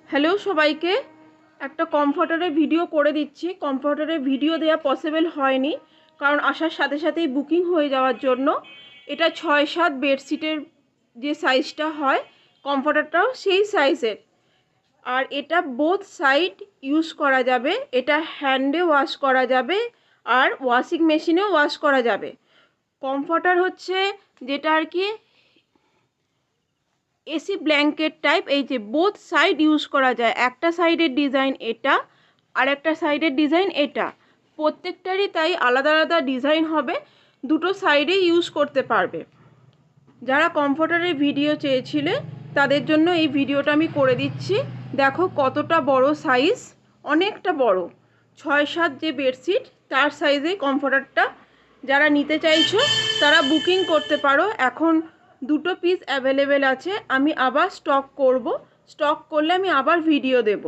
Hello সবাইকে, একটা কমফর্টারের video করে দিচ্ছি। কমফর্টারের ভিডিও দেওয়া পসিবল হয়নি কারণ আসার সাথে সাথেই বুকিং হয়ে যাওয়ার জন্য। এটা 6-7 বেডশিটের যে সাইজটা হয়, কমফর্টারটাও সেই সাইজের। আর এটা বোথ সাইড ইউজ করা যাবে, এটা হ্যান্ডে ওয়াশ করা যাবে আর ওয়াশিং মেশিনেও ওয়াশ করা যাবে। কমফর্টার হচ্ছে যেটা আর কি এসি ব্ল্যাঙ্কেট টাইপ, এই যে বোথ সাইড ইউজ করা যায়। একটা সাইডের ডিজাইন এটা আর একটা সাইডের ডিজাইন এটা, প্রত্যেকটারই তাই আলাদা আলাদা ডিজাইন হবে, দুটো সাইডেই ইউজ করতে পারবে। যারা কমফর্টারের ভিডিও চেয়েছিলে তাদের জন্য এই ভিডিওটা আমি করে দিচ্ছি। দেখো কতটা বড় সাইজ, অনেকটা বড়। 6-7 যে বেডশিট তার সাইজে কমফর্টারটা। যারা নিতে চাইছো তারা বুকিং করতে পারো। এখন দুটো পিস অ্যাভেলেবেল আছে, আমি আবার স্টক করব। স্টক করলে আমি আবার ভিডিও দেব।